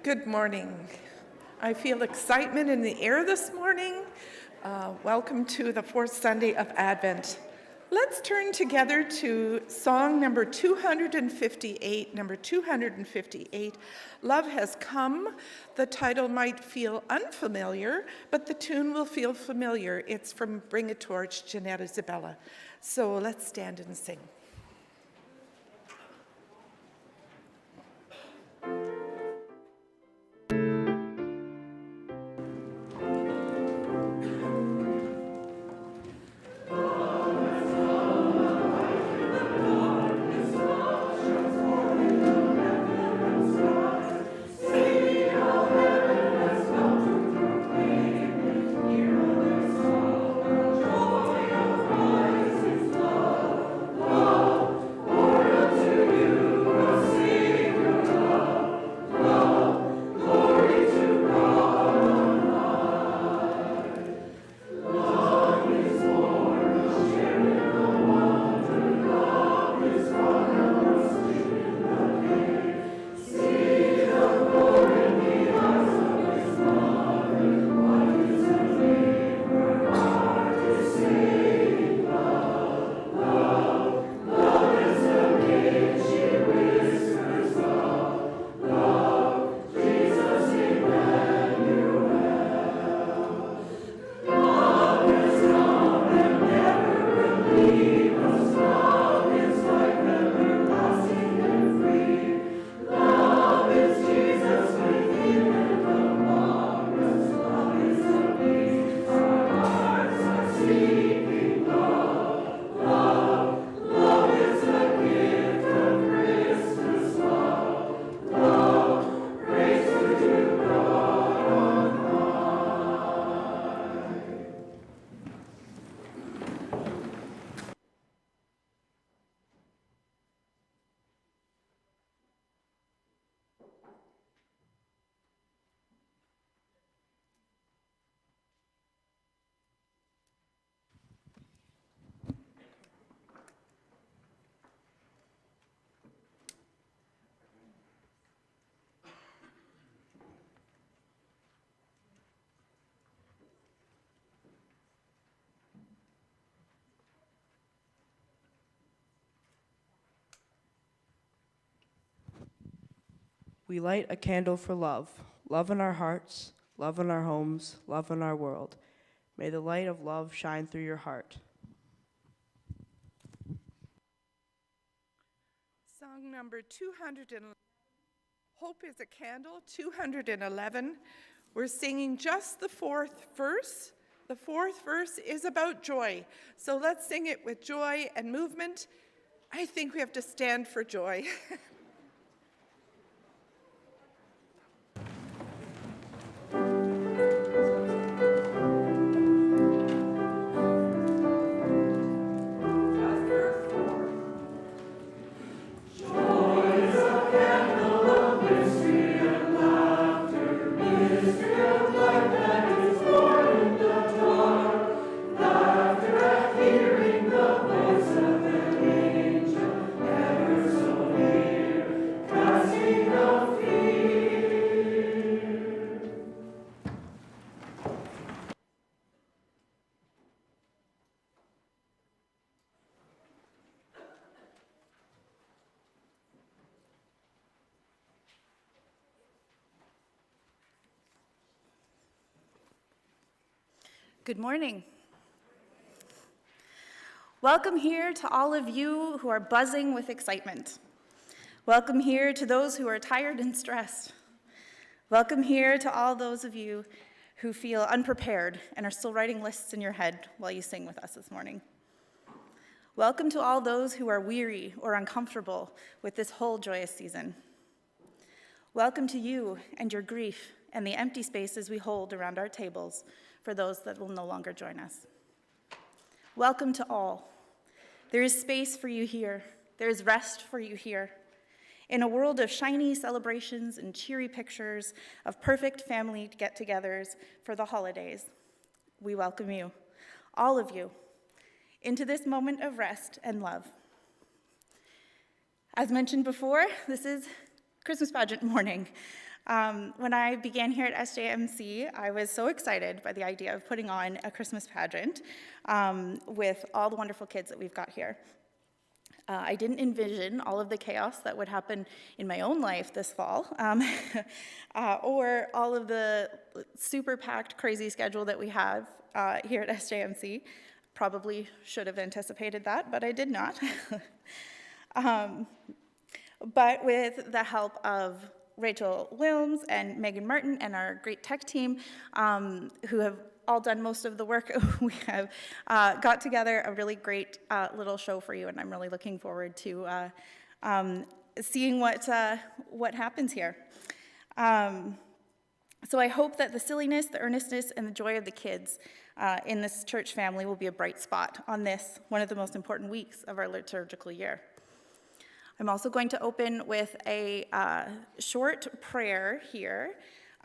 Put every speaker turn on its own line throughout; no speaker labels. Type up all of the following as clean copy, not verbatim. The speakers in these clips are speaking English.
Good morning. I feel excitement in the air this morning. Welcome to the fourth Sunday of Advent. Let's turn together to song number 258. Number 258, Love Has Come. The title might feel unfamiliar, but the tune will feel familiar. It's from Bring a Torch, Jeanette Isabella. So let's stand and sing.
We light a candle for love, love in our hearts, love in our homes, love in our world. May the light of love shine through your heart.
Song number 211, Hope is a Candle, 211. We're singing just the fourth verse. The fourth verse is about joy. So let's sing it with joy and movement. I think we have to stand for joy.
Good morning. Welcome here to all of you who are buzzing with excitement. Welcome here to those who are tired and stressed. Welcome here to all those of you who feel unprepared and are still writing lists in your head while you sing with us this morning. Welcome to all those who are weary or uncomfortable with this whole joyous season. Welcome to you and your grief and the empty spaces we hold around our tables for those that will no longer join us. Welcome to all. There is space for you here. There is rest for you here. In a world of shiny celebrations and cheery pictures of perfect family get-togethers for the holidays, we welcome you, all of you, into this moment of rest and love. As mentioned before, this is Christmas pageant morning. When I began here at SJMC, I was so excited by the idea of putting on a Christmas pageant with all the wonderful kids that we've got here. I didn't envision all of the chaos that would happen in my own life this fall, or all of the super packed, crazy schedule that we have here at SJMC. Probably should have anticipated that, but I did not. But with the help of Rachel Wilms and Megan Martin and our great tech team, who have all done most of the work, we have got together a really great little show for you, and I'm really looking forward to seeing what happens here. So I hope that the silliness, the earnestness, and the joy of the kids in this church family will be a bright spot on this, one of the most important weeks of our liturgical year. I'm also going to open with a short prayer here.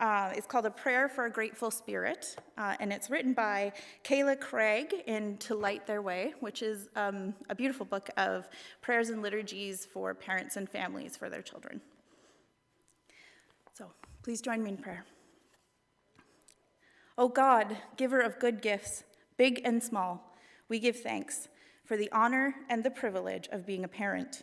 It's called A Prayer for a Grateful Spirit, and it's written by Kayla Craig in To Light Their Way, which is a beautiful book of prayers and liturgies for parents and families for their children. So please join me in prayer. O God, giver of good gifts, big and small, we give thanks for the honor and the privilege of being a parent.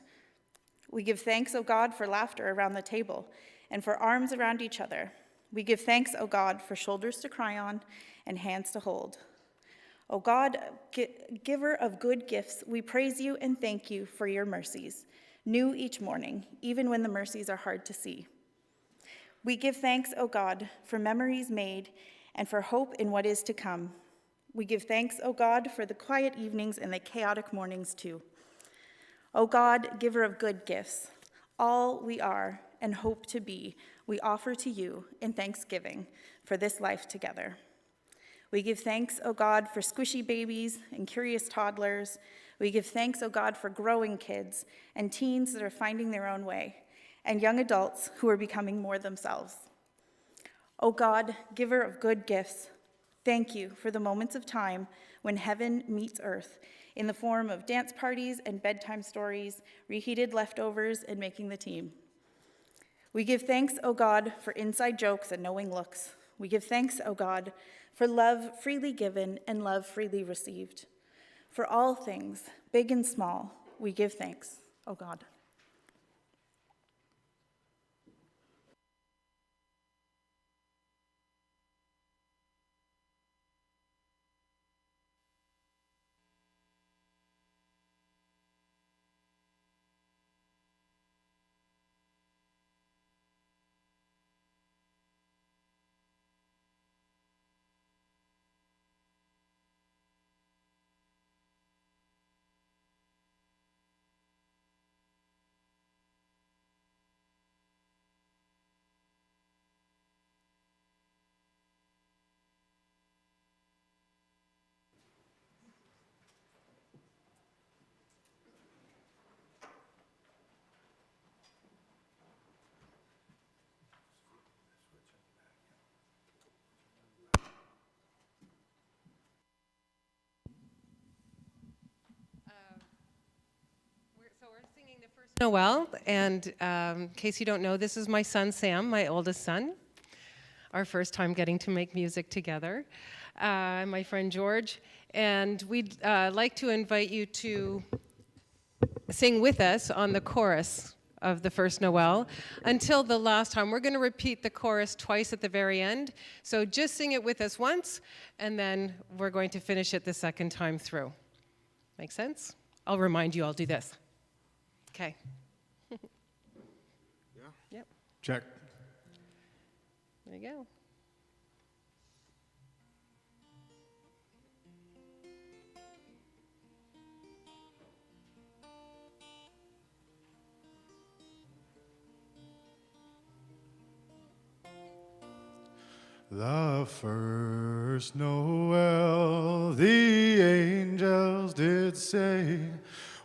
We give thanks, O God, for laughter around the table and for arms around each other. We give thanks, O God, for shoulders to cry on and hands to hold. O God, giver of good gifts, we praise you and thank you for your mercies, new each morning, even when the mercies are hard to see. We give thanks, O God, for memories made and for hope in what is to come. We give thanks, O God, for the quiet evenings and the chaotic mornings too. O God, giver of good gifts, all we are and hope to be, we offer to you in thanksgiving for this life together. We give thanks, O God, for squishy babies and curious toddlers. We give thanks, O God, for growing kids and teens that are finding their own way, and young adults who are becoming more themselves. O God, giver of good gifts, thank you for the moments of time when heaven meets earth in the form of dance parties and bedtime stories, reheated leftovers, and making the team. We give thanks, O God, for inside jokes and knowing looks. We give thanks, O God, for love freely given and love freely received. For all things, big and small, we give thanks, O God.
We're singing the first Noel, and in case you don't know, this is my son Sam, my oldest son. Our first time getting to make music together. My friend George, and we'd like to invite you to sing with us on the chorus of the first Noel until the last time. We're going to repeat the chorus twice at the very end, so just sing it with us once, and then we're going to finish it the second time through. Make sense? I'll remind you, I'll do this. Okay.
Yeah?
Yep.
Check.
There you go.
The first Noel, the angels did say,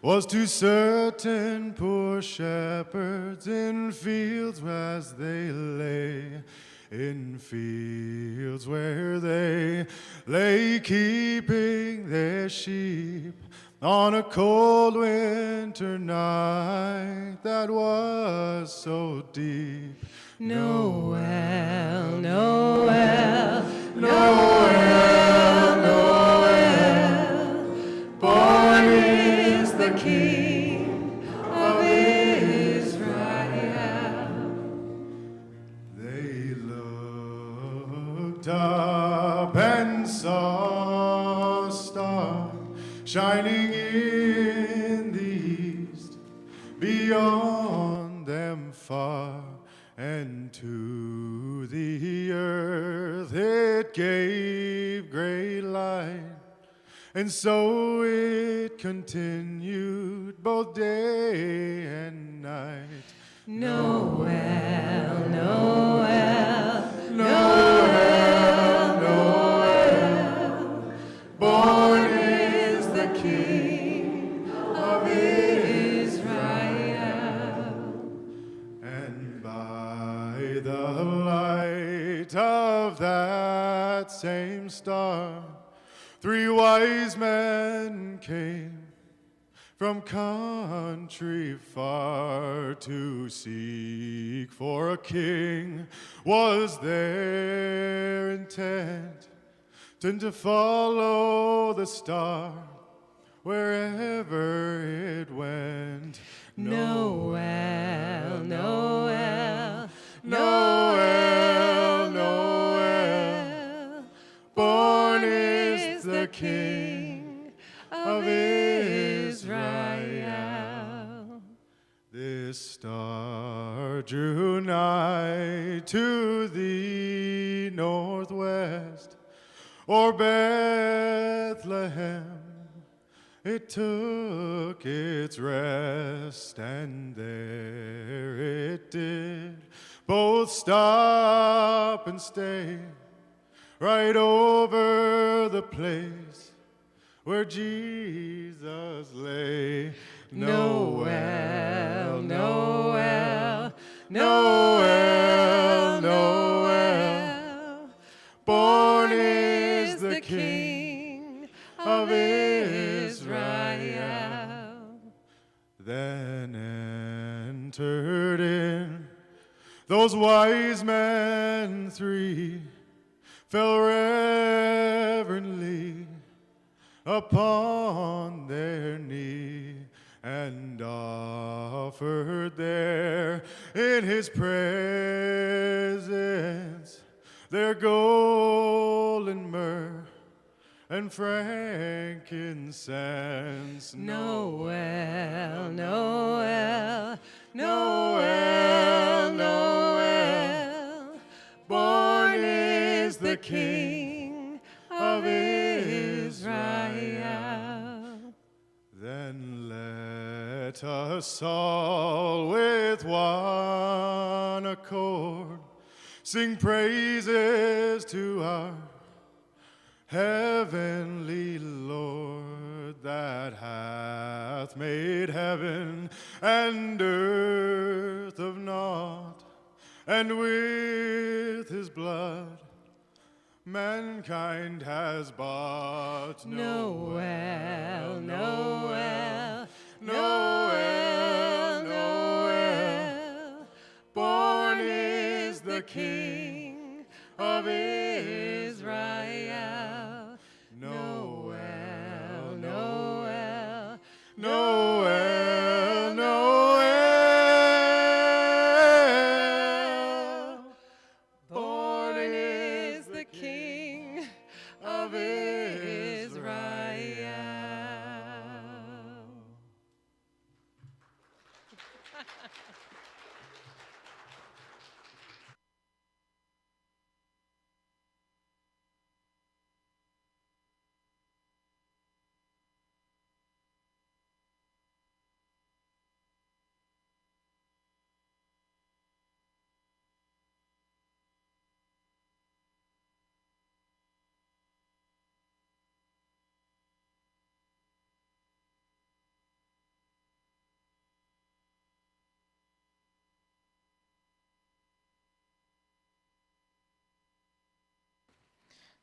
was to certain poor shepherds in fields as they lay, in fields where they lay keeping their sheep on a cold winter night that was so deep.
Noel, Noel,
Noel, Noel, born is the King of Israel. They looked up and saw a star shining in the east, beyond them far, and to the earth it gave great light, and so it continued both day and night.
Noel, Noel,
Noel, Noel, born is the King of Israel. And by the light of that same star, 3 wise men came from country far to seek for a king. Was their intent and to follow the star wherever it went?
Noel, Noel,
Noel, Noel, born is the King of Israel. This star drew nigh to the northwest, o'er Bethlehem it took its rest, and there it did both stop and stay, right over the place where Jesus lay. Noel, Noel, Noel, Noel, born is the King of Israel. Then entered in those wise men 3, fell reverently upon their knee, and offered there in his presence their gold and myrrh and frankincense.
Noel, Noel,
Noel, Noel, born is the King of Israel. Then let us all with one accord sing praises to our heavenly Lord, that hath made heaven and earth of naught, and with his blood mankind has bought.
Noel, Noel,
Noel, Noel, born is the King of Israel. Noel, Noel, Noel, Noel, born is the King of Israel.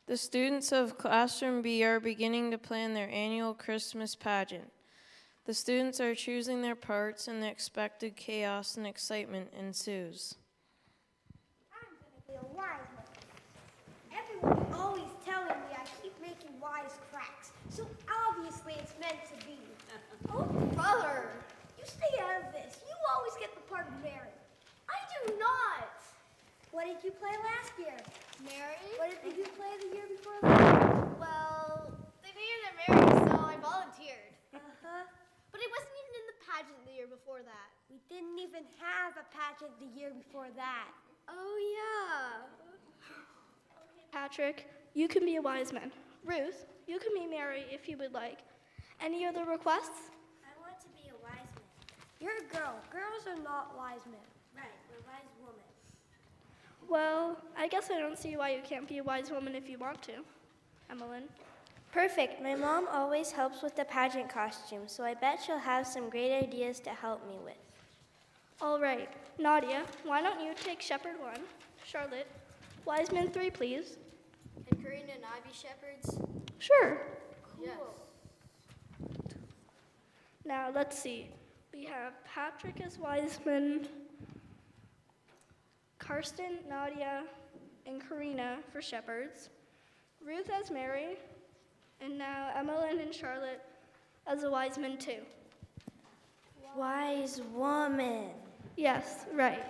The students of Classroom B are beginning to plan their annual Christmas pageant. The students are choosing their parts, and the expected chaos and excitement ensues.
What did you play last year?
Mary?
What did you play the year before that?
Well, they needed a Mary, so I volunteered.
Uh-huh.
But I wasn't even in the pageant the year before that.
We didn't even have a pageant the year before that.
Oh, yeah.
Patrick, you can be a wise man. Ruth, you can be Mary if you would like. Any other requests?
I want to be a wise man. You're a girl. Girls are not wise men. Right, we're wise women.
Well, I guess I don't see why you can't be a wise woman if you want to. Emmeline.
Perfect. My mom always helps with the pageant costume, so I bet she'll have some great ideas to help me with.
All right. Nadia, why don't you take Shepherd 1? Charlotte, wise men 3, please.
And Karina and I be shepherds?
Sure.
Yes.
Now, let's see. We have Patrick as wise man, Karsten, Nadia, and Karina for shepherds, Ruth as Mary, and now Emmeline and Charlotte as a wise man too.
Wise woman.
Yes, right.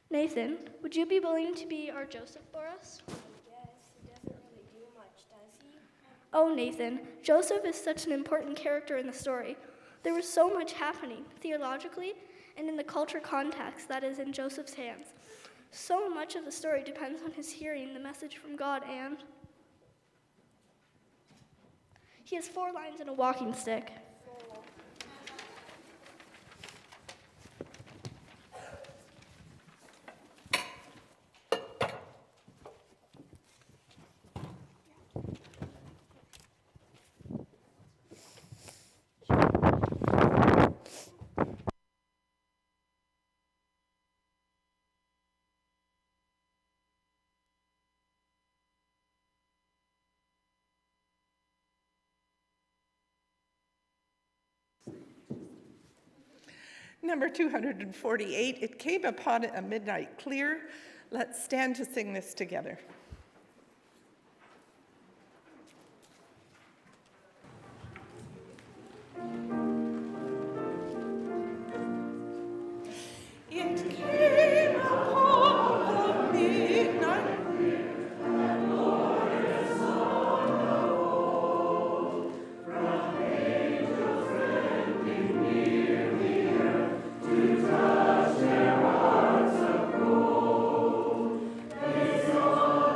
Nathan, would you be willing to be our Joseph for us?
Yes, he doesn't really do much, does he?
Oh, Nathan, Joseph is such an important character in the story. There was so much happening, theologically, and in the culture context that is in Joseph's hands. So much of the story depends on his hearing the message from God, and he has 4 lines and a walking stick.
Number 248, It Came Upon a Midnight Clear. Let's stand to sing this together. It came upon a midnight
They saw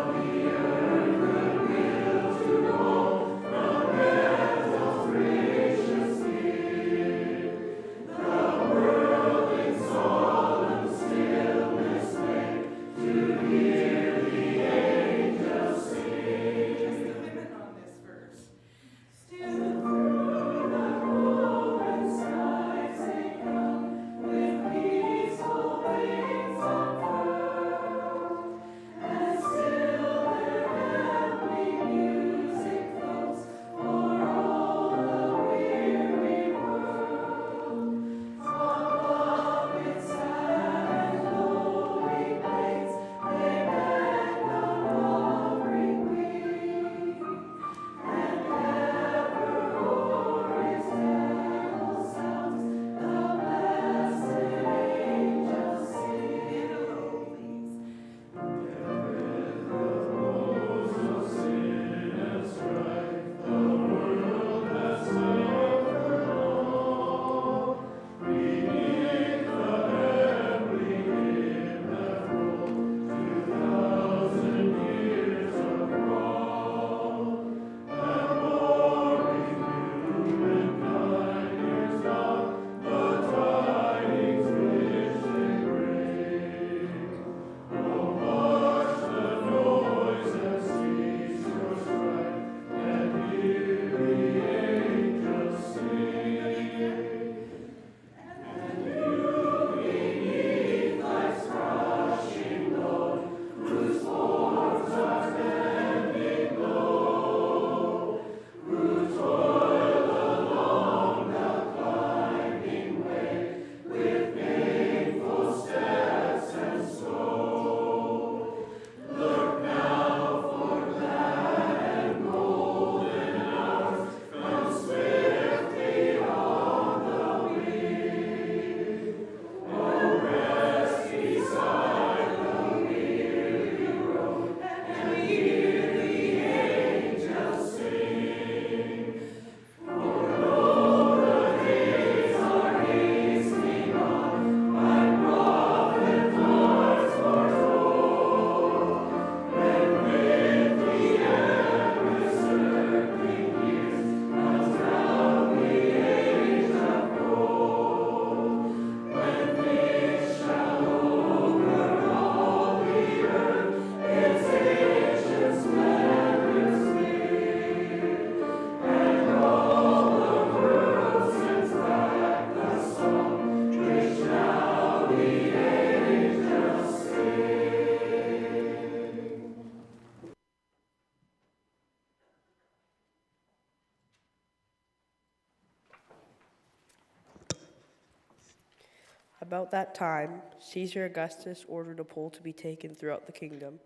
About that time, Caesar Augustus ordered a poll to be taken throughout the kingdom.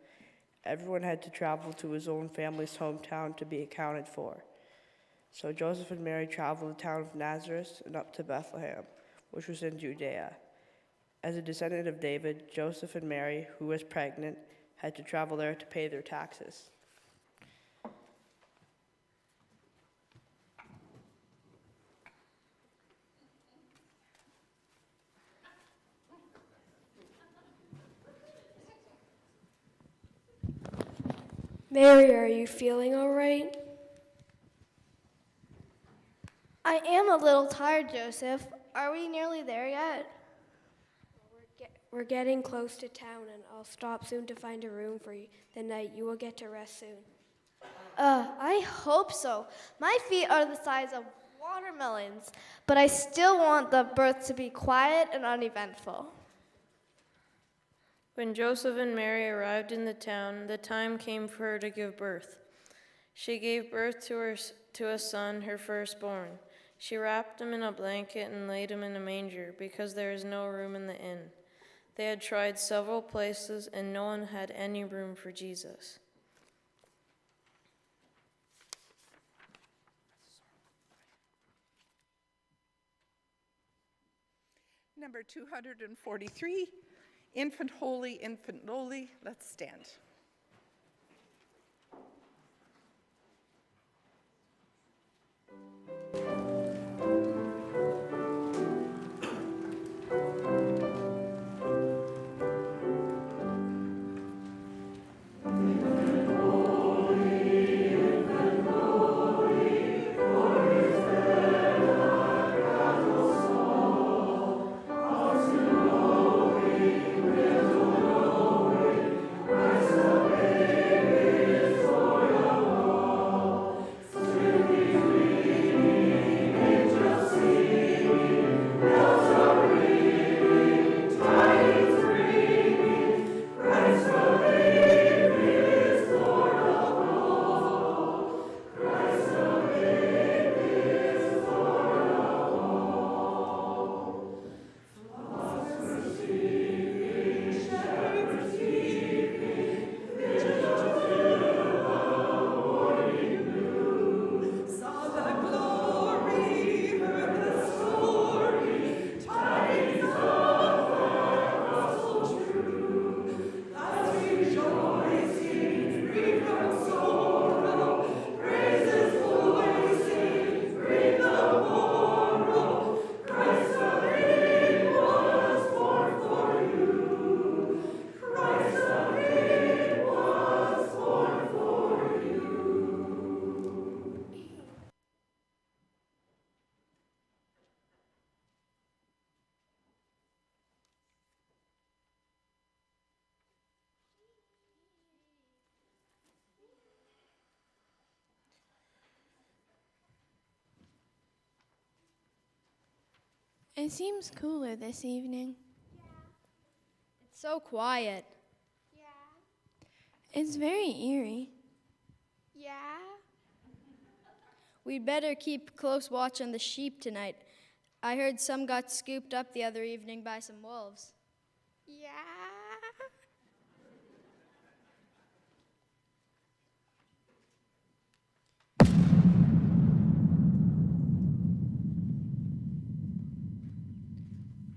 Everyone had to travel to his own family's hometown to be accounted for. So Joseph and Mary traveled to the town of Nazareth and up to Bethlehem, which was in Judea. As a descendant of David, Joseph and Mary, who was pregnant, had to travel there to pay their taxes.
Mary, are you feeling all right?
I am a little tired, Joseph. Are we nearly there yet?
We're getting close to town, and I'll stop soon to find a room for you. The night you will get to rest soon.
I hope so. My feet are the size of watermelons, but I still want the birth to be quiet and uneventful.
When Joseph and Mary arrived in the town, the time came for her to give birth. She gave birth to a son, her firstborn. She wrapped him in a blanket and laid him in a manger, because there is no room in the inn. They had tried several places, and no one had any room for Jesus.
Number 243, Infant Holy, Infant Lowly. Let's stand.
It seems cooler this evening.
It's so quiet.
It's very eerie.
We'd better keep close watch on the sheep tonight. I heard some got scooped up the other evening by some wolves.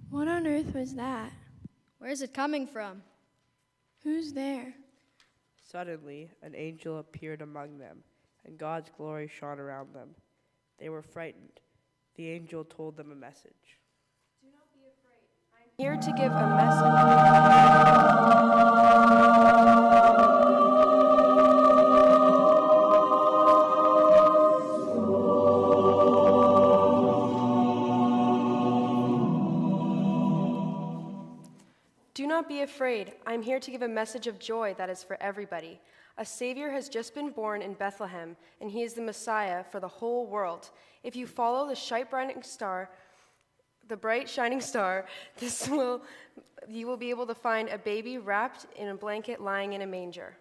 What on earth was that?
Where's it coming from?
Who's there?
Suddenly, an angel appeared among them, and God's glory shone around them. They were frightened. The angel told them a message.
Do not be afraid. I'm here to give a message. Do not be afraid. I'm here to give a message of joy that is for everybody. A Savior has just been born in Bethlehem, and he is the Messiah for the whole world. If you follow the bright shining star, you will be able to find a baby wrapped in a blanket lying in a manger.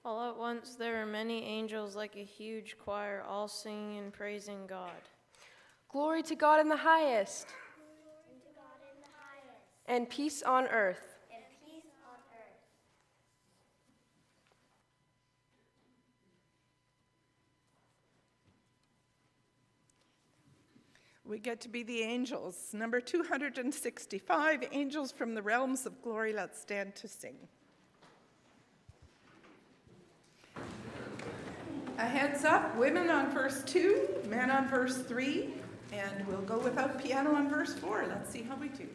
All at once there were many angels like a huge choir, all singing and praising God.
Glory to God in the highest. and peace on earth.
We get to be the angels. Number 265, Angels from the Realms of Glory. Let's stand to sing. A heads up, women on verse 2, men on verse 3, and we'll go without piano on verse 4. Let's see how we do.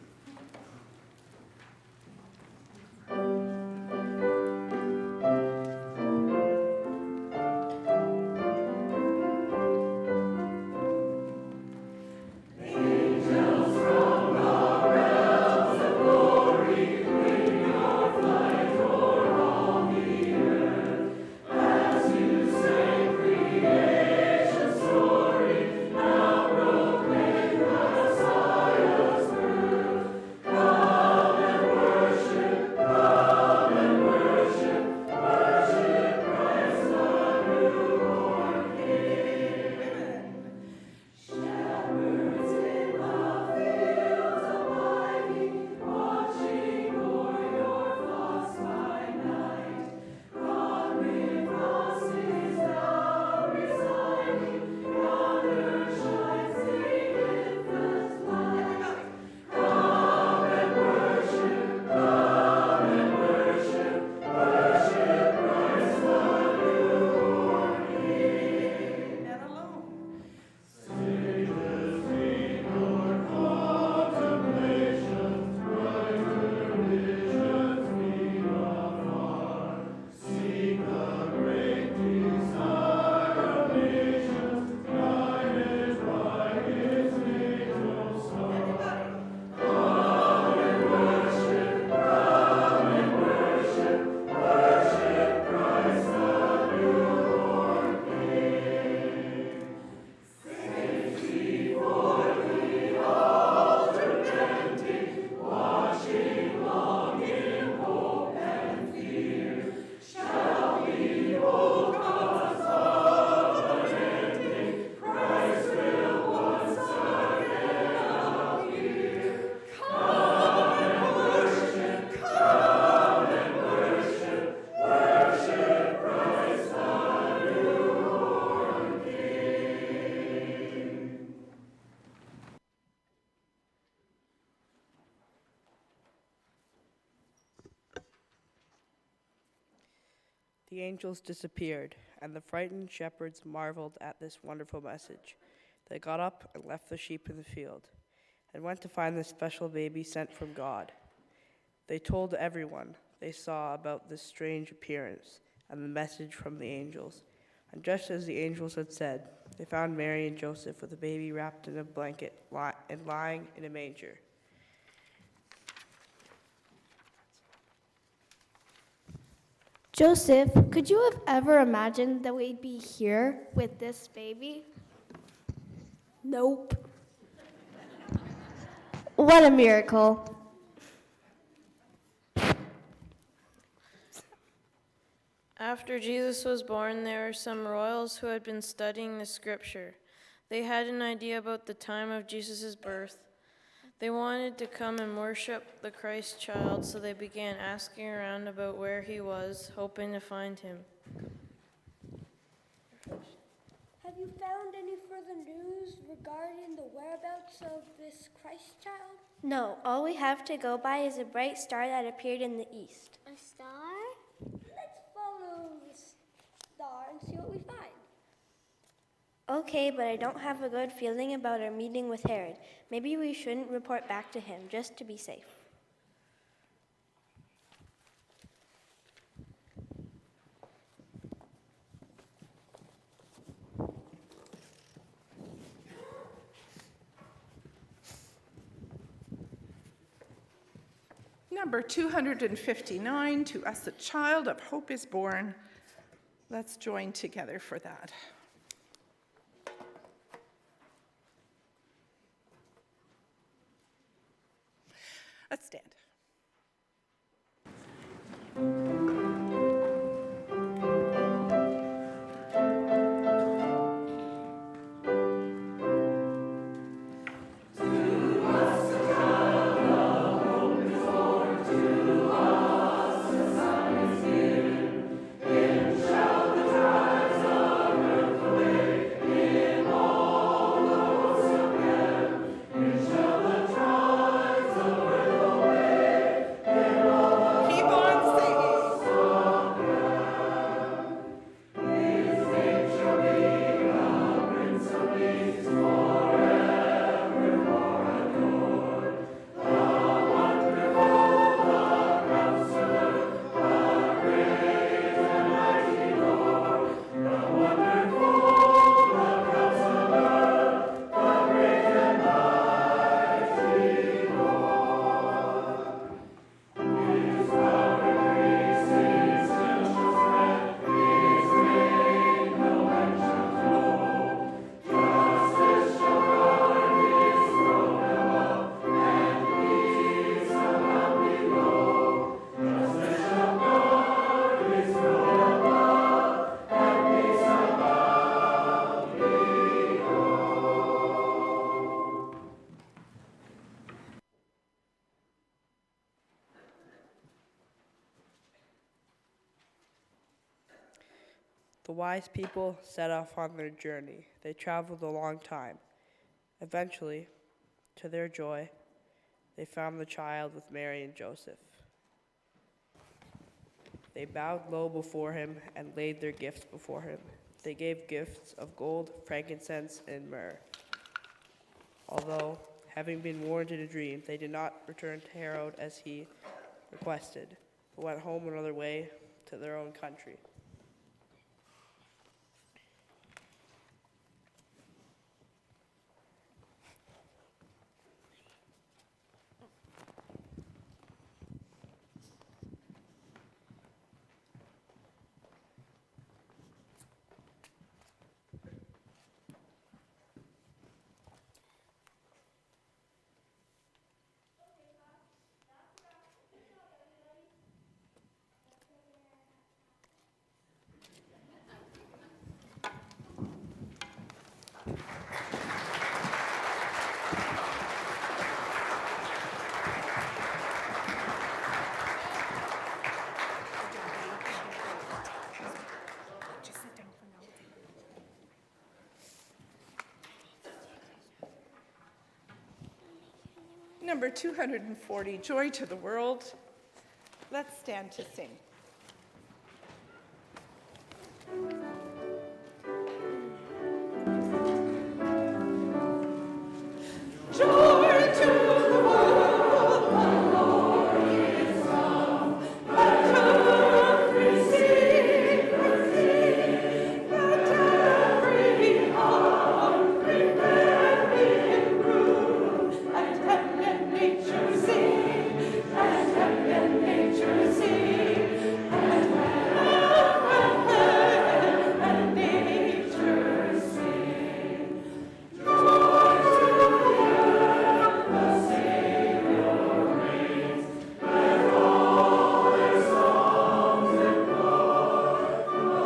The angels disappeared, and the frightened shepherds marveled at this wonderful message. They got up and left the sheep in the field, and went to find the special baby sent from God. They told everyone they saw about this strange appearance and the message from the angels. And just as the angels had said, they found Mary and Joseph with a baby wrapped in a blanket and lying in a manger.
Joseph, could you have ever imagined that we'd be here with this baby? Nope. What a miracle.
After Jesus was born, there were some royals who had been studying the scripture. They had an idea about the time of Jesus' birth. They wanted to come and worship the Christ child, so they began asking around about where he was, hoping to find him.
Have you found any further news regarding the whereabouts of this Christ child?
No, all we have to go by is a bright star that appeared in the east.
A star? Let's follow the star and see what we find.
Okay, but I don't have a good feeling about our meeting with Herod. Maybe we shouldn't report back to him, just to be safe.
Number 259, to us a child of hope is born. Let's join together for that. Let's stand.
To us a child of hope
The wise people set off on their journey. They traveled a long time. Eventually, to their joy, they found the child with Mary and Joseph. They bowed low before him and laid their gifts before him. They gave gifts of gold, frankincense, and myrrh. Although, having been warned in a dream, they did not return to Herod as he requested, but went home another way to their own country.
Number 240, Joy to the World. Let's stand to sing. Joy to the world, the Lord is come. Let earth receive her King. Let every heart prepare be in room. And heaven and nature sing. And heaven and nature sing. And heaven and nature sing. Joy to the earth, the Savior reigns. Let all their songs implore.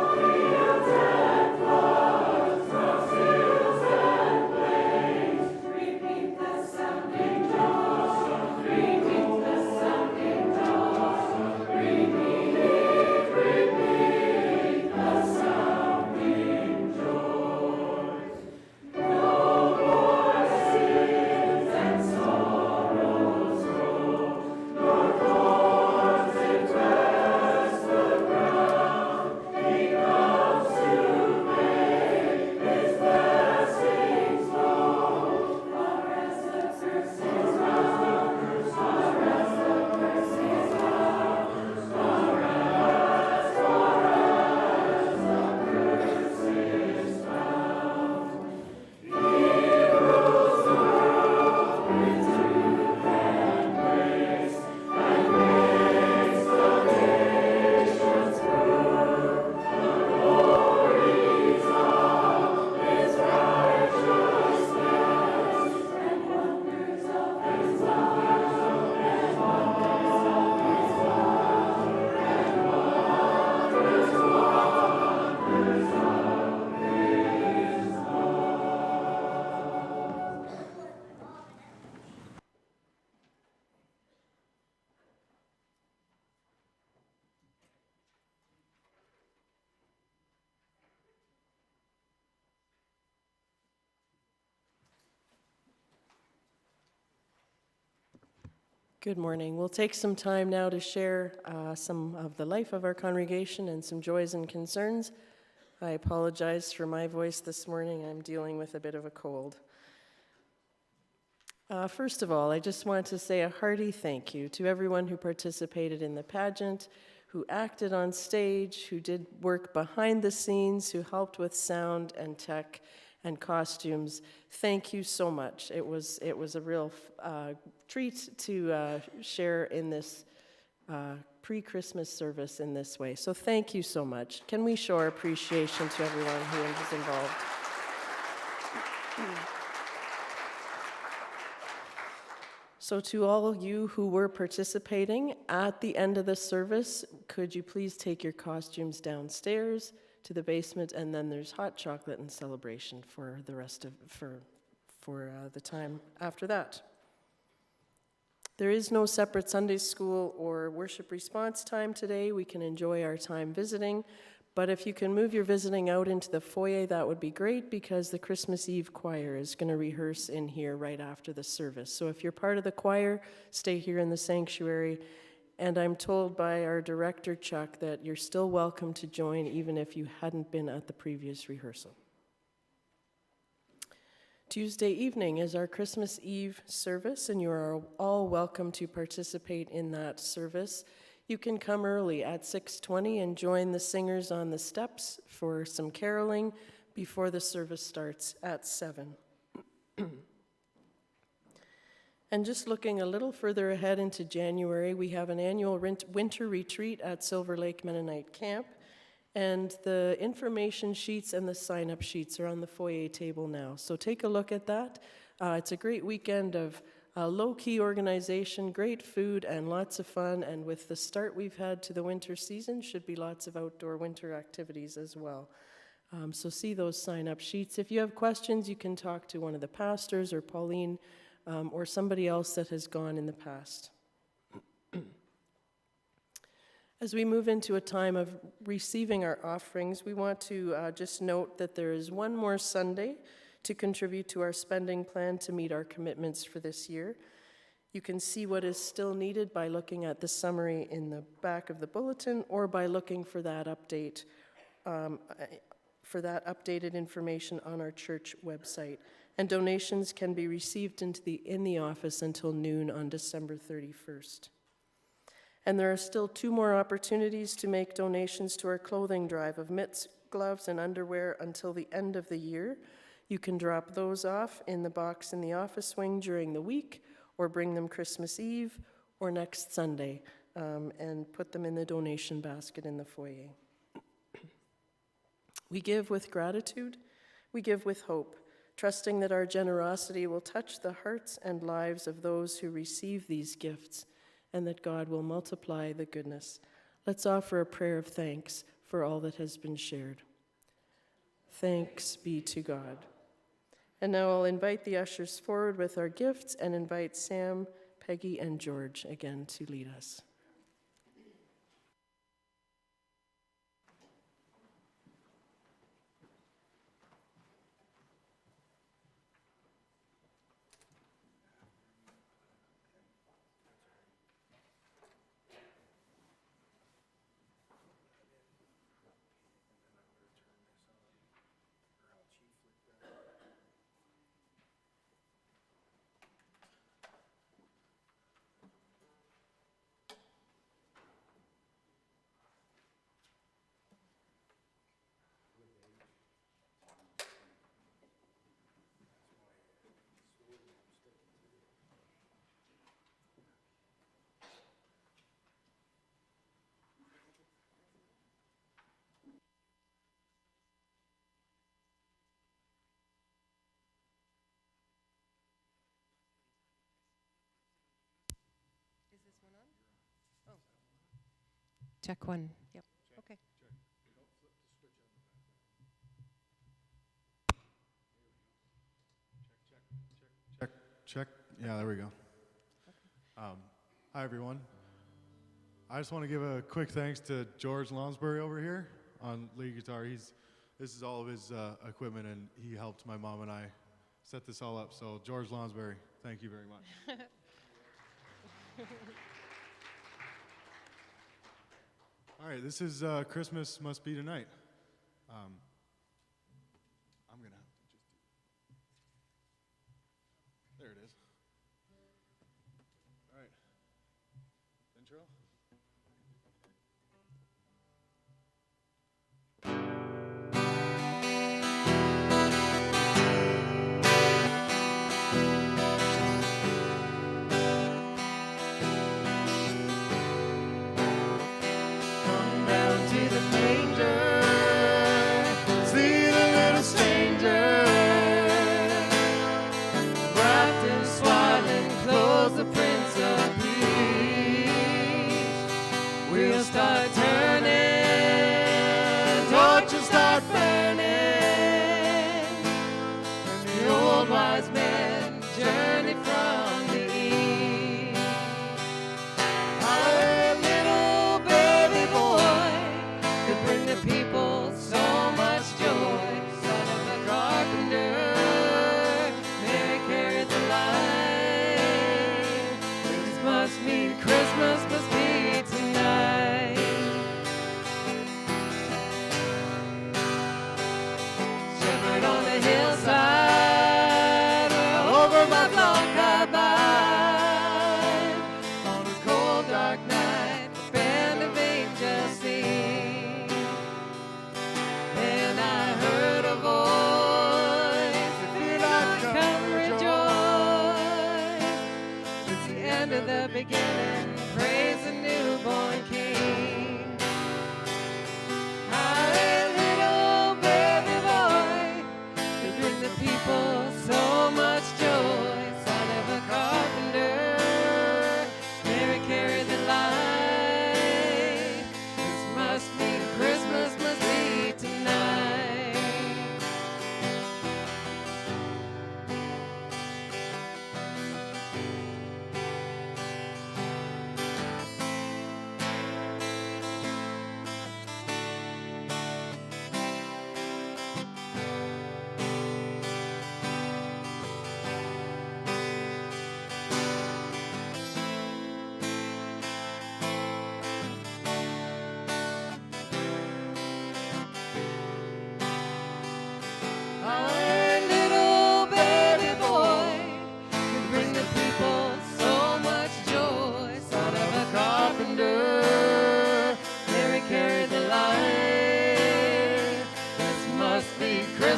The fields and floods, across hills and plains, repeat the sounding joy. Repeat the sounding joy. Repeat the sounding joy. No more sins and sorrows grow, nor thorns infest the ground. He comes to make his blessings flow. Far as the curse is round, far as the curse is round, far as the curse is found. Heroes of with truth and grace, and makes the nations prove the glories of his righteousness, and wonders of his love, and wonders of his love, and wonders of his love.
Good morning. We'll take some time now to share some of the life of our congregation and some joys and concerns. I apologize for my voice this morning. I'm dealing with a bit of a cold. First of all, I just want to say a hearty thank you to everyone who participated in the pageant, who acted on stage, who did work behind the scenes, who helped with sound and tech and costumes. Thank you so much. It was a real treat to share in this pre-Christmas service in this way. So thank you so much. Can we show our appreciation to everyone who was involved? So to all of you who were participating, at the end of the service, could you please take your costumes downstairs to the basement, and then there's hot chocolate and celebration for the rest of the time after that. There is no separate Sunday school or worship response time today. We can enjoy our time visiting, But if you can move your visiting out into the foyer, that would be great, because the Christmas Eve choir is going to rehearse in here right after the service. So if you're part of the choir, stay here in the sanctuary. And I'm told by our director, Chuck, that you're still welcome to join even if you hadn't been at the previous rehearsal. Tuesday evening is our Christmas Eve service, and you are all welcome to participate in that service. You can come early at 6:20 and join the singers on the steps for some caroling before the service starts at 7. And just looking a little further ahead into January, we have an annual winter retreat at Silver Lake Mennonite Camp, and the information sheets and the sign-up sheets are on the foyer table now. So take a look at that. It's a great weekend of low-key organization, great food, and lots of fun. And with the start we've had to the winter season, should be lots of outdoor winter activities as well. So see those sign-up sheets. If you have questions, you can talk to one of the pastors or Pauline or somebody else that has gone in the past. As we move into a time of receiving our offerings, we want to just note that there is one more Sunday to contribute to our spending plan to meet our commitments for this year. You can see what is still needed by looking at the summary in the back of the bulletin, or by looking for that update, for that updated information on our church website. And donations can be received in the office until noon on December 31st. And there are still 2 more opportunities to make donations to our clothing drive of mitts, gloves, and underwear until the end of the year. You can drop those off in the box in the office wing during the week, or bring them Christmas Eve or next Sunday, and put them in the donation basket in the foyer. We give with gratitude, we give with hope, trusting that our generosity will touch the hearts and lives of those who receive these gifts, and that God will multiply the goodness. Let's offer a prayer of thanks for all that has been shared. Thanks be to God. And now I'll invite the ushers forward with our gifts, and invite Sam, Peggy, and George again to lead us.
Check 1. Yep. Okay.
Check. Yeah, there we go. Hi, everyone. I just want to give a quick thanks to George Lonsbury over here on lead guitar. This is all of his equipment, and he helped my mom and I set this all up. So, George Lonsbury, thank you very much. All right, this is Christmas Must Be Tonight. I'm going to have to just do... There it is. All right. Intro. Wrapped in swaddling clothes, the Prince of Peace.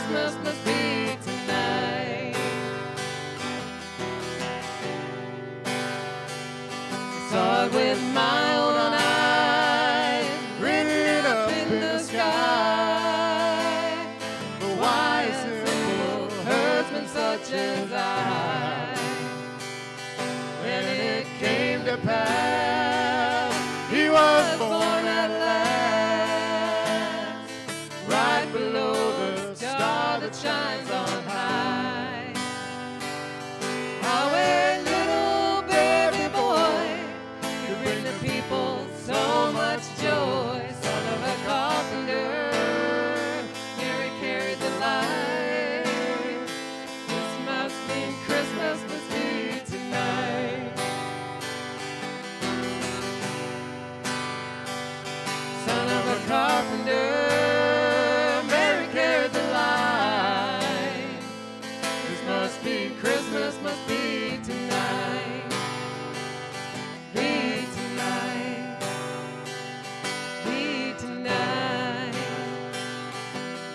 Christmas must be tonight. I saw it with my own eyes, written up in the sky. But why a simple herdsman such as I? When it came to pass, he was born at last, right below the star that shines on high. How a little baby boy could bring the people so much joy. Son of a carpenter, Mary carried the light. This must mean Christmas must be tonight. Son of a carpenter, Mary carried the light. This must be Christmas, must be tonight. Be tonight. Be tonight.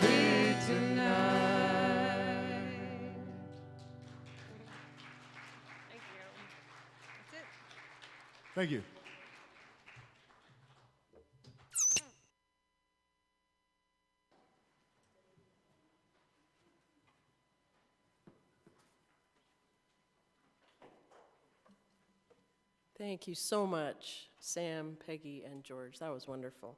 Be tonight. Thank you. That's it.
Thank you.
Thank you so much, Sam, Peggy, and George. That was wonderful.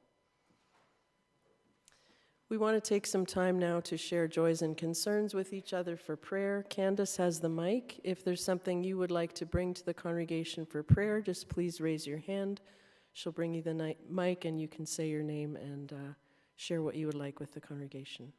We want to take some time now to share joys and concerns with each other for prayer. Kandace has the mic. If there's something you would like to bring to the congregation for prayer, just please raise your hand. She'll bring you the mic, and you can say your name and share what you would like with the congregation.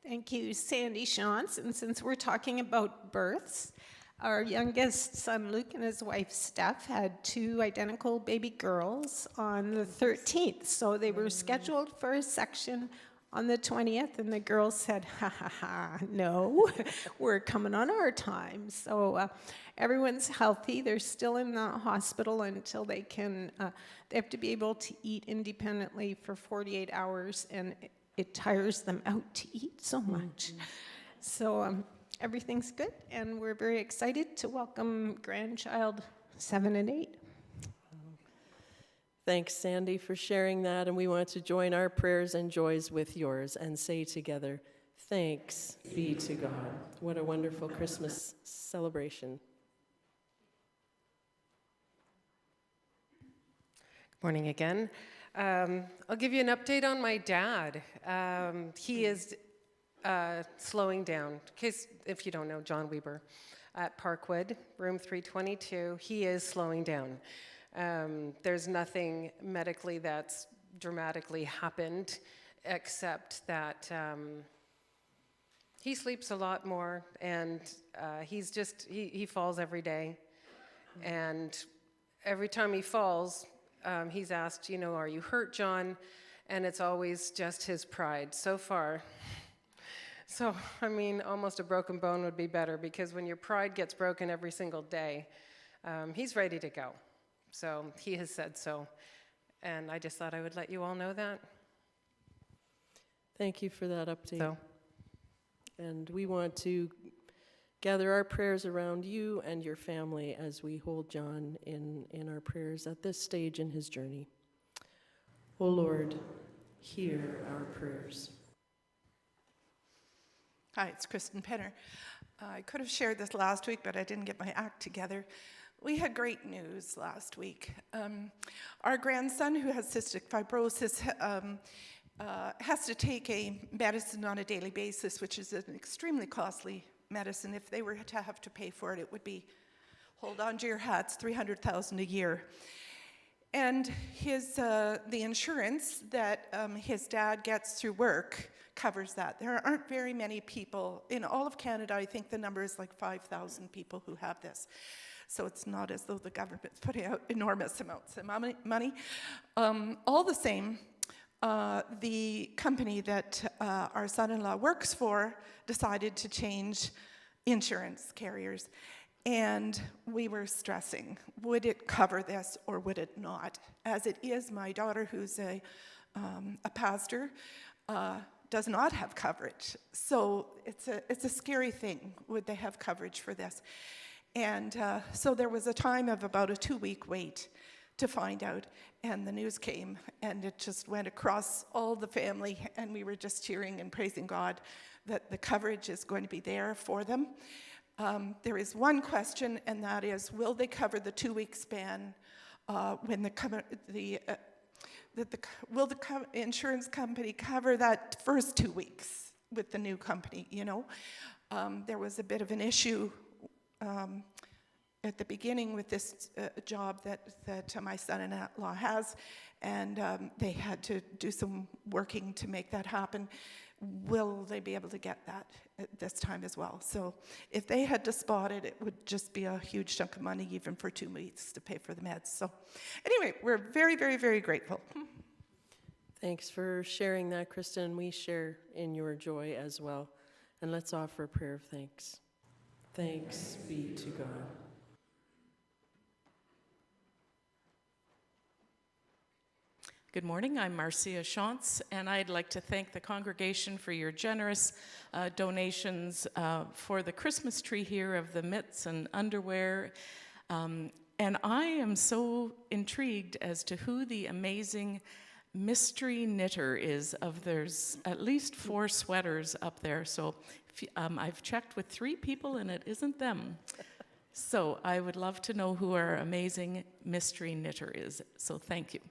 Thank you, Sandy Shantz. And since we're talking about births, our youngest son, Luke, and his wife, Steph, had 2 identical baby girls on the 13th. So they were scheduled for a section on the 20th, and the girls said, ha, ha, ha, no, we're coming on our time. So everyone's healthy. They're still in the hospital until they can, they have to be able to eat independently for 48 hours, and it tires them out to eat so much. So everything's good, and we're very excited to welcome grandchild 7 and 8.
Thanks, Sandy, for sharing that, and we want to join our prayers and joys with yours and say together, thanks be to God. What a wonderful Christmas celebration.
Good morning again. I'll give you an update on my dad. He is slowing down. In case, if you don't know, John Weber at Parkwood, room 322, he is slowing down. There's nothing medically that's dramatically happened, except that he sleeps a lot more, and he falls every day. And every time he falls, he's asked, are you hurt, John? And it's always just his pride so far. So, almost a broken bone would be better, because when your pride gets broken every single day, he's ready to go. So he has said so. And I just thought I would let you all know that.
Thank you for that update. And we want to gather our prayers around you and your family as we hold John in our prayers at this stage in his journey. O Lord, hear our prayers.
Hi, it's Kristen Penner. I could have shared this last week, but I didn't get my act together. We had great news last week. Our grandson, who has cystic fibrosis, has to take a medicine on a daily basis, which is an extremely costly medicine. If they were to have to pay for it, it would be, hold on to your hats, $300,000 a year. And the insurance that his dad gets through work covers that. There aren't very many people in all of Canada. I think the number is like 5,000 people who have this. So it's not as though the government's putting out enormous amounts of money. All the same, the company that our son-in-law works for decided to change insurance carriers. And we were stressing, would it cover this or would it not? As it is, my daughter, who's a pastor, does not have coverage. So it's a scary thing. Would they have coverage for this? And so there was a time of about a 2-week wait to find out. And the news came, and it just went across all the family, and we were just cheering and praising God that the coverage is going to be there for them. There is one question, and that is, will they cover the 2-week span when will the insurance company cover that first 2 weeks with the new company, you know? There was a bit of an issue at the beginning with this job that my son-in-law has, and they had to do some working to make that happen. Will they be able to get that at this time as well? So if they had to spot it, it would just be a huge chunk of money even for 2 weeks to pay for the meds. So anyway, we're very, very, very grateful.
Thanks for sharing that, Kristen. We share in your joy as well. And let's offer a prayer of thanks. Thanks be to God.
Good morning, I'm Marcia Shantz, and I'd like to thank the congregation for your generous donations for the Christmas tree here of the mitts and underwear. And I am so intrigued as to who the amazing mystery knitter is. There's at least 4 sweaters up there, so I've checked with 3 people and it isn't them. So I would love to know who our amazing mystery knitter is, so thank you.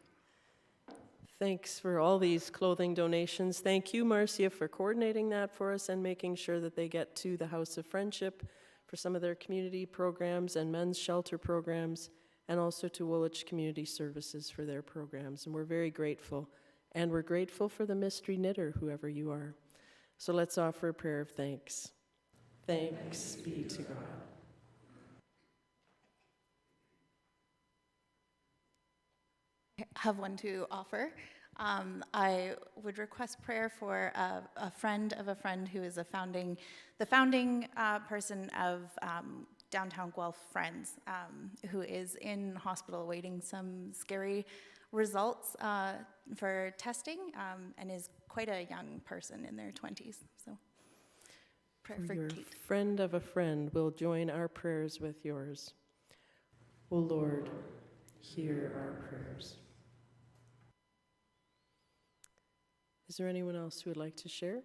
Thanks for all these clothing donations. Thank you, Marcia, for coordinating that for us and making sure that they get to the House of Friendship for some of their community programs and men's shelter programs, and also to Woolwich Community Services for their programs. And we're very grateful. And we're grateful for the mystery knitter, whoever you are. So let's offer a prayer of thanks. Thanks be to God.
Have one to offer. I would request prayer for a friend of a friend who is the founding person of Downtown Guelph Friends, who is in hospital awaiting some scary results for testing, and is quite a young person in their 20s. So prayer for
your
Kate.
Friend of a friend will join our prayers with yours. O Lord, hear our prayers. Is there anyone else who would like to share?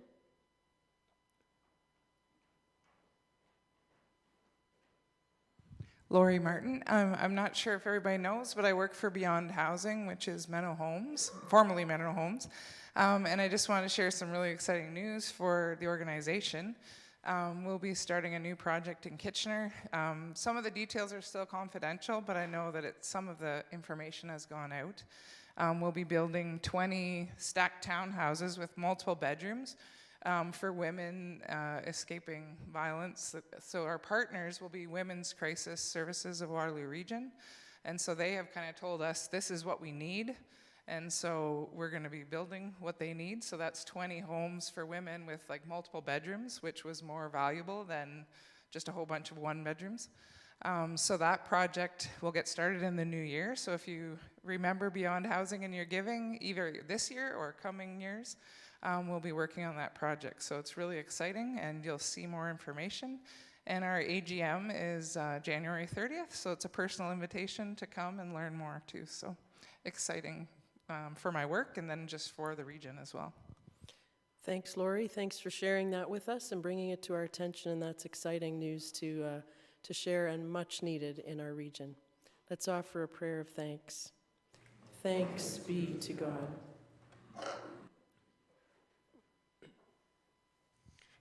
Lori Martin. I'm not sure if everybody knows, but I work for Beyond Housing, which is Menno Homes, formerly Menno Homes. And I just want to share some really exciting news for the organization. We'll be starting a new project in Kitchener. Some of the details are still confidential, but I know that some of the information has gone out. We'll be building 20 stacked townhouses with multiple bedrooms for women escaping violence. So our partners will be Women's Crisis Services of Waterloo Region. And so they have kind of told us this is what we need. And so we're going to be building what they need. So that's 20 homes for women with like multiple bedrooms, which was more valuable than just a whole bunch of 1 bedrooms. So that project will get started in the new year. So if you remember Beyond Housing in your giving, either this year or coming years, we'll be working on that project. So it's really exciting, and you'll see more information. And our AGM is January 30th, so it's a personal invitation to come and learn more too. So exciting for my work and then just for the region as well.
Thanks, Lori. Thanks for sharing that with us and bringing it to our attention, and that's exciting news to share and much needed in our region. Let's offer a prayer of thanks. Thanks be to God.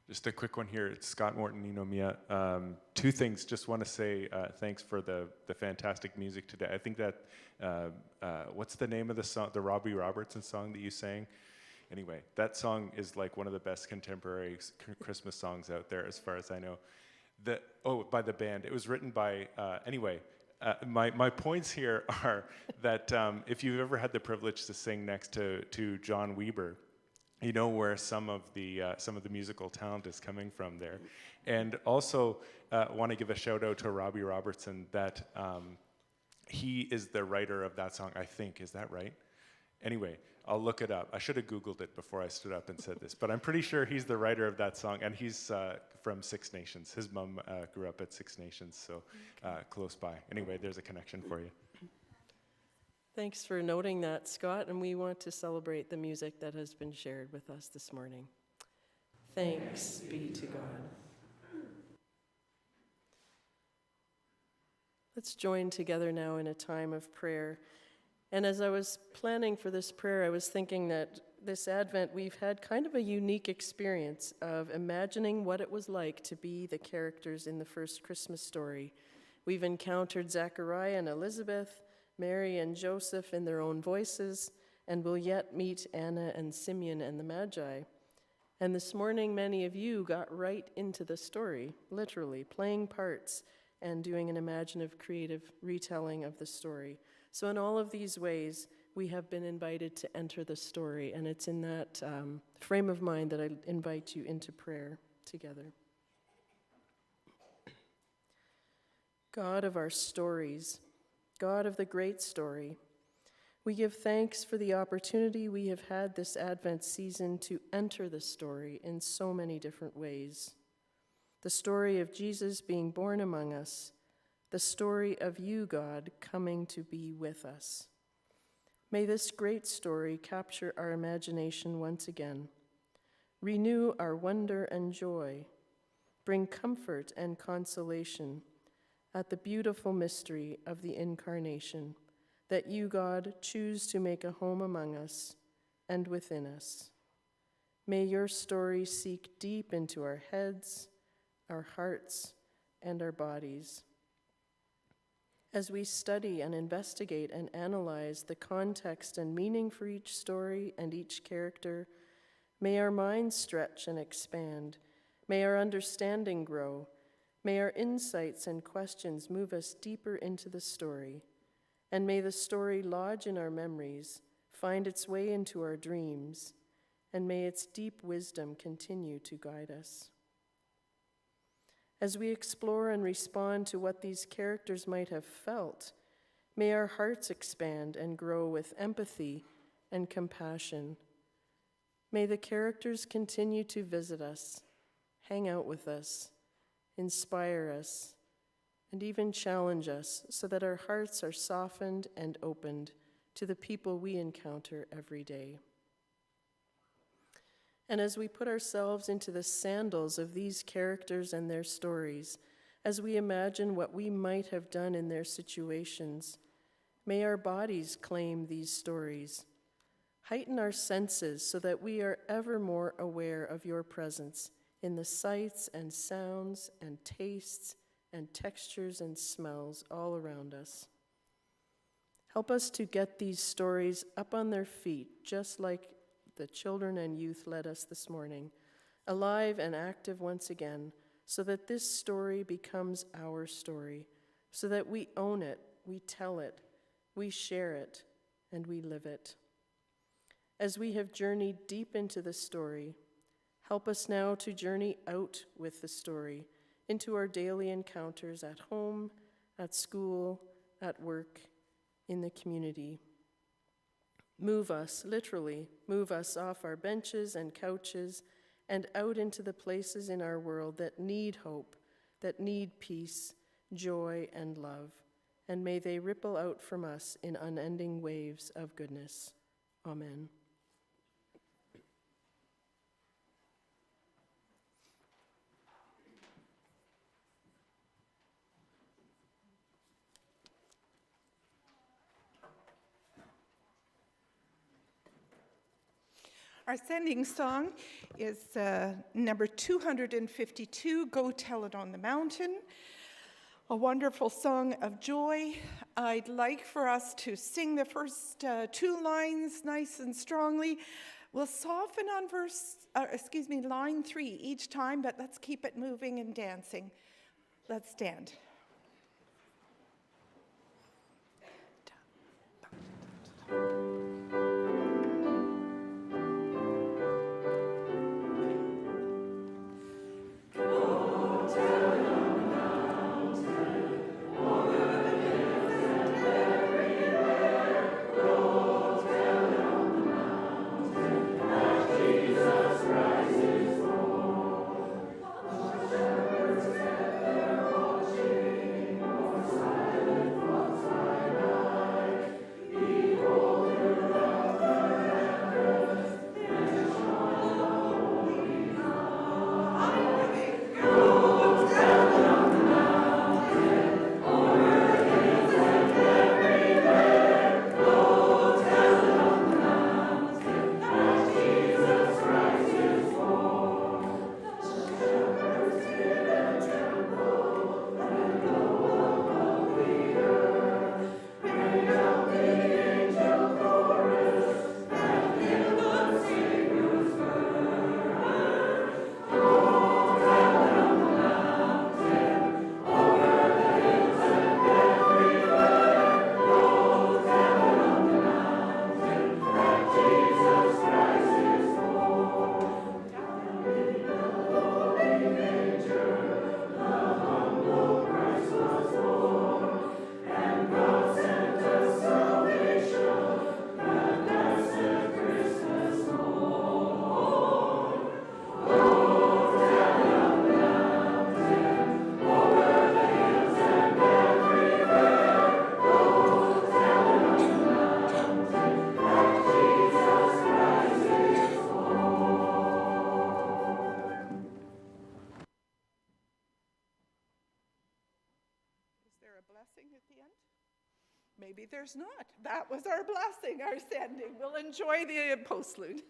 Just a quick one here. It's Scott Morton, you know me. 2 things. Just want to say thanks for the fantastic music today. I think that, what's the name of the song, the Robbie Robertson song that you sang? Anyway, that song is like one of the best contemporary Christmas songs out there as far as I know. By the band. It was written by, my points here are that if you've ever had the privilege to sing next to John Weber, you know where some of the musical talent is coming from there. And also want to give a shout out to Robbie Robertson that he is the writer of that song, I think. Is that right? Anyway, I'll look it up. I should have Googled it before I stood up and said this, but I'm pretty sure he's the writer of that song, and he's from Six Nations. His mom grew up at Six Nations, so close by. Anyway, there's a connection for you.
Thanks for noting that, Scott, and we want to celebrate the music that has been shared with us this morning. Thanks be to God. Let's join together now in a time of prayer. And as I was planning for this prayer, I was thinking that this Advent we've had kind of a unique experience of imagining what it was like to be the characters in the first Christmas story. We've encountered Zechariah and Elizabeth, Mary and Joseph in their own voices, and will yet meet Anna and Simeon and the Magi. And this morning, many of you got right into the story, literally, playing parts and doing an imaginative, creative retelling of the story. So in all of these ways, we have been invited to enter the story, and it's in that frame of mind that I invite you into prayer together. God of our stories, God of the great story, we give thanks for the opportunity we have had this Advent season to enter the story in so many different ways. The story of Jesus being born among us, the story of you, God, coming to be with us. May this great story capture our imagination once again, renew our wonder and joy, bring comfort and consolation at the beautiful mystery of the Incarnation, that you, God, choose to make a home among us and within us. May your story seek deep into our heads, our hearts, and our bodies. As we study and investigate and analyze the context and meaning for each story and each character, may our minds stretch and expand. May our understanding grow. May our insights and questions move us deeper into the story. And may the story lodge in our memories, find its way into our dreams, and may its deep wisdom continue to guide us. As we explore and respond to what these characters might have felt, may our hearts expand and grow with empathy and compassion. May the characters continue to visit us, hang out with us, inspire us, and even challenge us so that our hearts are softened and opened to the people we encounter every day. And as we put ourselves into the sandals of these characters and their stories, as we imagine what we might have done in their situations, may our bodies claim these stories. Heighten our senses so that we are ever more aware of your presence in the sights and sounds and tastes and textures and smells all around us. Help us to get these stories up on their feet, just like the children and youth led us this morning, alive and active once again, so that this story becomes our story, so that we own it, we tell it, we share it, and we live it. As we have journeyed deep into the story, help us now to journey out with the story into our daily encounters at home, at school, at work, in the community. Move us, literally, move us off our benches and couches and out into the places in our world that need hope, that need peace, joy, and love. And may they ripple out from us in unending waves of goodness. Amen.
Our sending song is number 252, Go Tell It on the Mountain, a wonderful song of joy. I'd like for us to sing the first two lines nice and strongly. We'll soften on line 3 each time, but let's keep it moving and dancing. Let's stand. maybe there's not. That was our blessing, our sending. We'll enjoy the postlude.